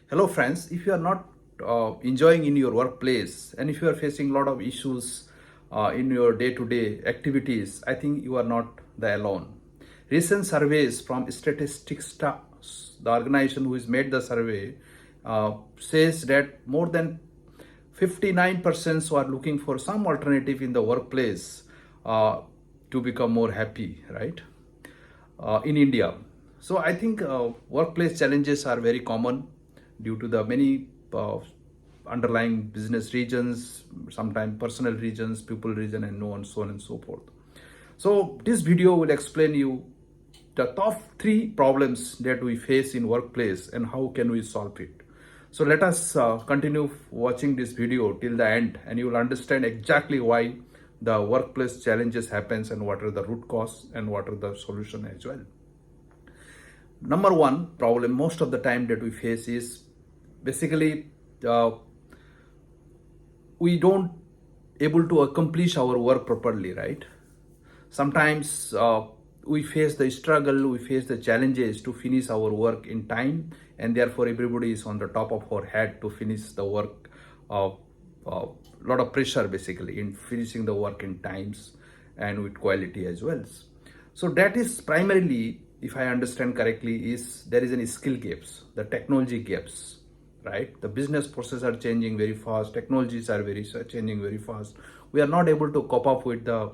Hello, friends. If you are not enjoying in your workplace and if you are facing a lot of issues in your day-to-day activities, I think you are not the alone. Recent surveys from Statistics, the organization who has made the survey, says that more than 59% are looking for some alternative in the workplace to become more happy, right? In India. So I think workplace challenges are very common due to the many underlying business regions, sometimes personal regions, people region, and so on and so forth. So this video will explain you the top three problems that we face in workplace and how can we solve it. So let us continue watching this video till the end, and you will understand exactly why the workplace challenges happens and what are the root cause and what are the solution as well. Number one problem most of the time that we face is basically we don't able to accomplish our work properly, right? Sometimes we face the struggle, we face the challenges to finish our work in time, and therefore everybody is on the top of our head to finish the work. Lot of pressure basically in finishing the work in times and with quality as well. So that is primarily, if I understand correctly, is there is an skill gaps, the technology gaps, right? The business processes are changing very fast, technologies are changing very fast. We are not able to cope up with the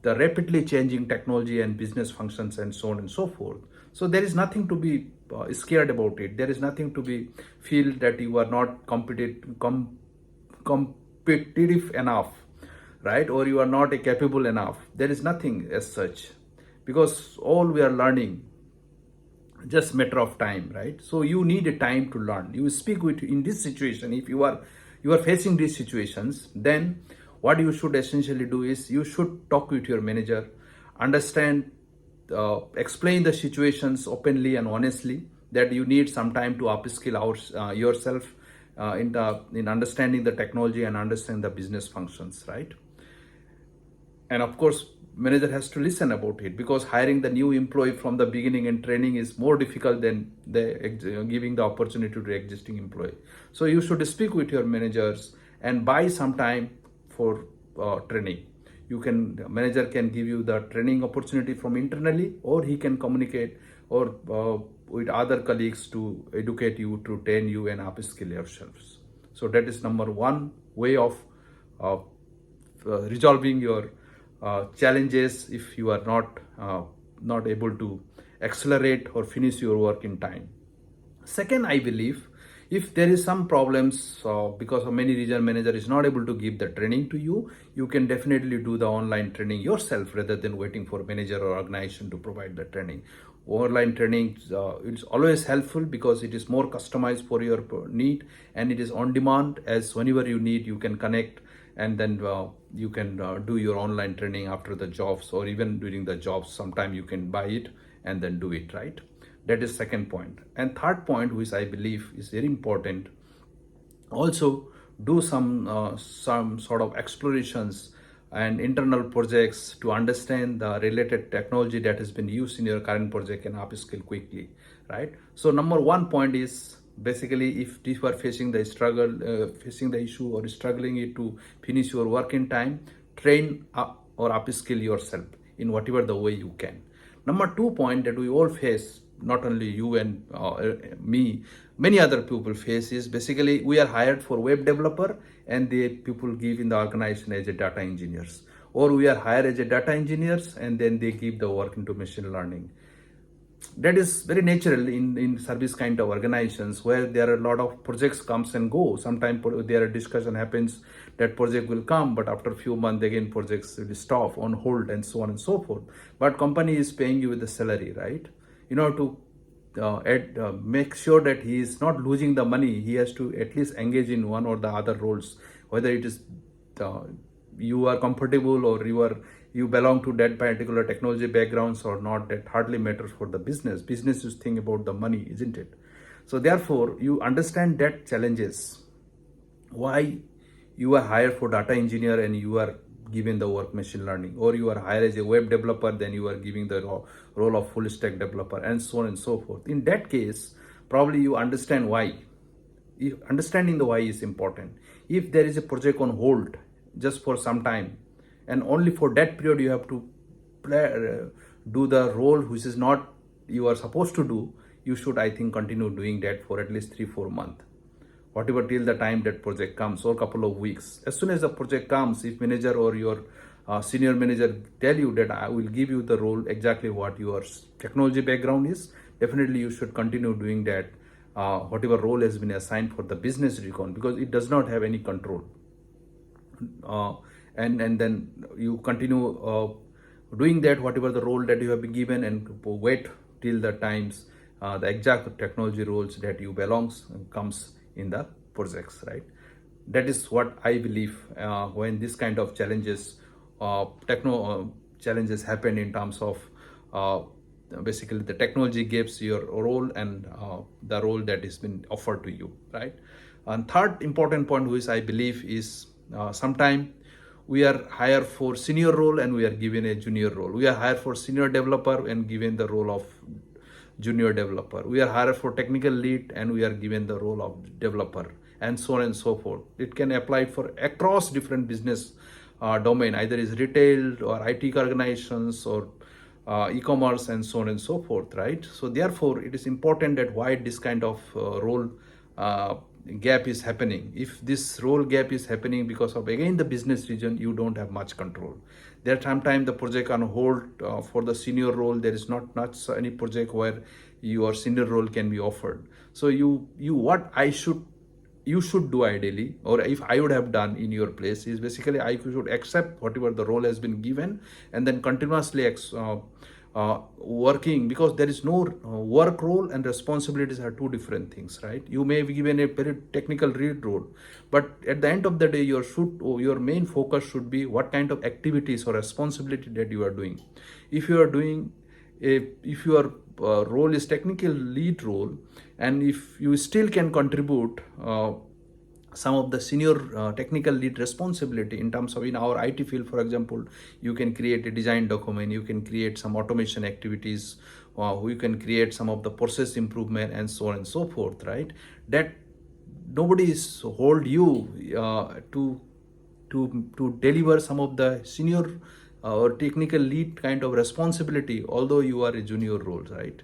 rapidly changing technology and business functions and so on and so forth. So there is nothing to be scared about it. There is nothing to be feel that you are not competitive enough, right? Or you are not capable enough. There is nothing as such, because all we are learning just matter of time, right? So you need a time to learn. You speak with in this situation. If you are facing these situations, then what you should essentially do is you should talk with your manager, understand, explain the situations openly and honestly, that you need some time to upskill yourself in understanding the technology and understand the business functions, right? And of course manager has to listen about it, because hiring the new employee from the beginning and training is more difficult than giving the opportunity to the existing employee. So you should speak with your managers and buy some time for training. Manager can give you the training opportunity from internally, or he can communicate or with other colleagues to educate you, to train you and upskill yourselves. So that is number one way of resolving your challenges if you are not able to accelerate or finish your work in time. Second, I believe if there is some problems because of many regional manager is not able to give the training to you, you can definitely do the online training yourself rather than waiting for manager or organization to provide the training. Online training is always helpful because it is more customized for your need, and it is on demand. As whenever you need, you can connect, and then you can do your online training after the jobs, or even during the jobs. Sometime you can buy it and then do it, right? That is second point. And third point, which I believe is very important, also do some sort of explorations and internal projects to understand the related technology that has been used in your current project and upskill quickly, right? So number one point is basically, if you are facing the struggle, facing the issue or struggling it to finish your work in time, train up or upskill yourself in whatever the way you can. Number two point that we all face, not only you and me, many other people face, is basically we are hired for web developer and the people give in the organization as a data engineers, or we are hired as a data engineers and then they give the work into machine learning. That is very natural in service kind of organizations where there are a lot of projects comes and go. Sometimes there are discussion happens that project will come, but after a few months again projects will stop on hold and so on and so forth. But company is paying you with the salary, right? In order to make sure that he is not losing the money, he has to at least engage in one or the other roles, whether it is you are comfortable or you belong to that particular technology backgrounds or not. That hardly matters for the business. Business is think about the money, isn't it? So therefore you understand that challenges, why you are hired for data engineer and you are given the work machine learning, or you are hired as a web developer, then you are giving the role of full stack developer, and so on and so forth. In that case, probably you understand why. Understanding the why is important. If there is a project on hold just for some time, and only for that period you have to do the role which is not you are supposed to do, you should, I think, continue doing that for at least 3-4 months, whatever, till the time that project comes, or couple of weeks. As soon as the project comes, if manager or your senior manager tell you that I will give you the role exactly what your technology background is, definitely you should continue doing that, whatever role has been assigned for the business recon, because it does not have any control. And then you continue doing that, whatever the role that you have been given, and wait till the times the exact technology roles that you belongs comes in the projects, right? That is what I believe when this kind of challenges, challenges happen in terms of basically the technology gives your role and the role that has been offered to you, right? And third important point which I believe is sometime we are hired for senior role and we are given a junior role. We are hired for senior developer and given the role of junior developer. We are hired for technical lead and we are given the role of developer, and so on and so forth. It can apply for across different business domain, either is retail or IT organizations or e-commerce and so on and so forth, right? So therefore it is important that why this kind of role gap is happening. If this role gap is happening because of, again, the business region, you don't have much control. There sometimes the project on hold for the senior role, there is not much any project where your senior role can be offered. So you what you should do ideally, or if I would have done in your place, is basically I should accept whatever the role has been given and then continuously working, because there is no work role and responsibilities are two different things, right? You may be given a very technical lead role, but at the end of the day your main focus should be what kind of activities or responsibility that you are doing. If you are doing if your role is technical lead role, and if you still can contribute some of the senior technical lead responsibility in terms of, in our IT field, for example, you can create a design document, you can create some automation activities, you can create some of the process improvement and so on and so forth, right? That nobody is hold you to deliver some of the senior or technical lead kind of responsibility, although you are a junior role, right?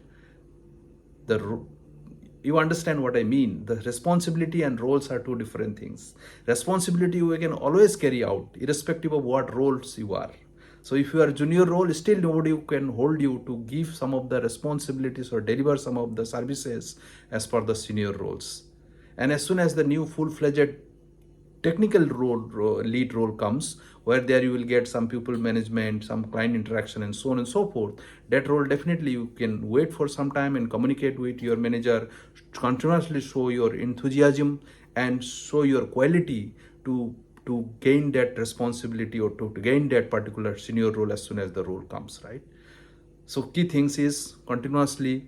You understand what I mean? The responsibility and roles are two different things. Responsibility you can always carry out irrespective of what roles you are. So if you are junior role, still nobody can hold you to give some of the responsibilities or deliver some of the services as per the senior roles. And as soon as the new full-fledged technical lead role comes, where there you will get some people management, some client interaction and so on and so forth, that role definitely you can wait for some time and communicate with your manager, continuously show your enthusiasm and show your quality to gain that responsibility or to gain that particular senior role as soon as the role comes, right? So key things is continuously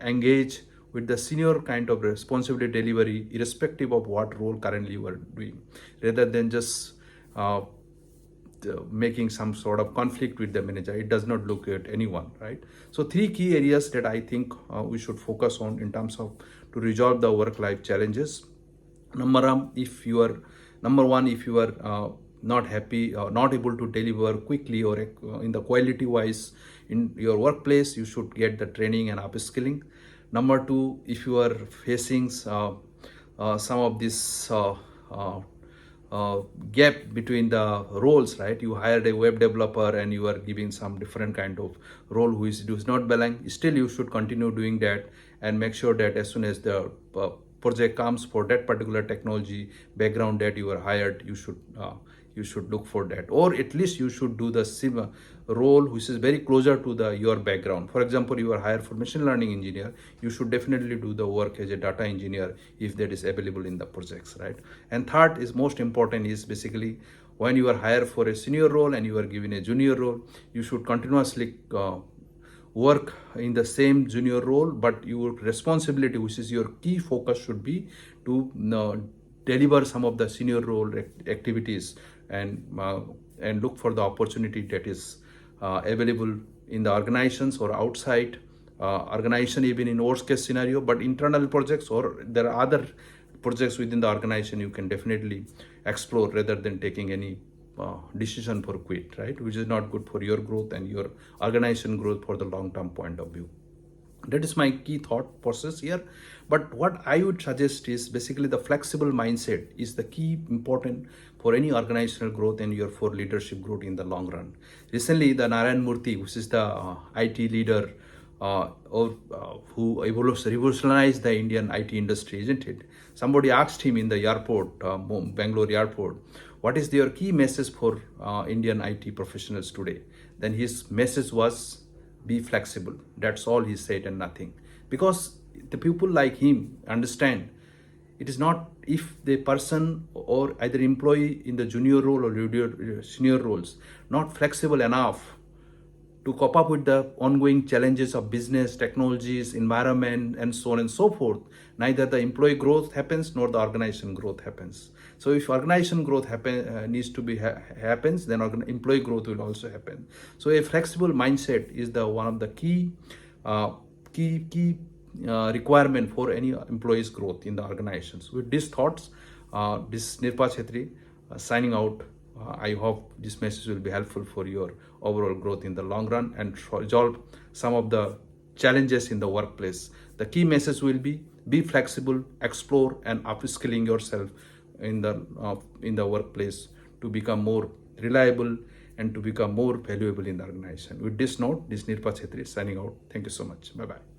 engage with the senior kind of responsibility delivery, irrespective of what role currently you are doing, rather than just making some sort of conflict with the manager. It does not look at anyone, right? So three key areas that I think we should focus on in terms of to resolve the work-life challenges. Number one, if you are not happy or not able to deliver quickly or in the quality wise in your workplace, you should get the training and upskilling. Number two, if you are facing some of this gap between the roles, right? You hired a web developer and you are giving some different kind of role which does not belong. Still, you should continue doing that and make sure that as soon as the project comes for that particular technology background that you are hired, you should look for that, or at least you should do the same role which is very closer to your background. For example, you are hired for machine learning engineer, you should definitely do the work as a data engineer if that is available in the projects, right? And third is most important is basically when you are hired for a senior role and you are given a junior role, you should continuously work in the same junior role, but your responsibility, which is your key focus, should be to deliver some of the senior role activities and look for the opportunity that is available in the organizations or outside organization, even in worst case scenario. But internal projects or there are other projects within the organization, you can definitely explore rather than taking any decision for quit, right? Which is not good for your growth and your organization growth for the long term point of view. That is my key thought process here. But what I would suggest is basically the flexible mindset is the key important for any organizational growth and your for leadership growth in the long run. Recently, the Narayana Murthy, which is the IT leader who revolutionized the Indian IT industry, isn't it? Somebody asked him in the airport, Bangalore airport, what is your key message for Indian IT professionals today? Then his message was, be flexible. That's all he said and nothing. Because the people like him understand it is not if the person or either employee in the junior role or senior roles not flexible enough to cope up with the ongoing challenges of business, technologies, environment, and so on and so forth, neither the employee growth happens nor the organization growth happens. So if organization growth needs to be happens, then employee growth will also happen. So a flexible mindset is the one of the key requirement for any employees growth in the organizations. With these thoughts, this is Nirpa Chetri signing out. I hope this message will be helpful for your overall growth in the long run and resolve some of the challenges in the workplace. The key message will be flexible, explore, and upskilling yourself in the workplace to become more reliable and to become more valuable in the organization. With this note, this is Nirpa Chetri signing out. Thank you so much. Bye bye.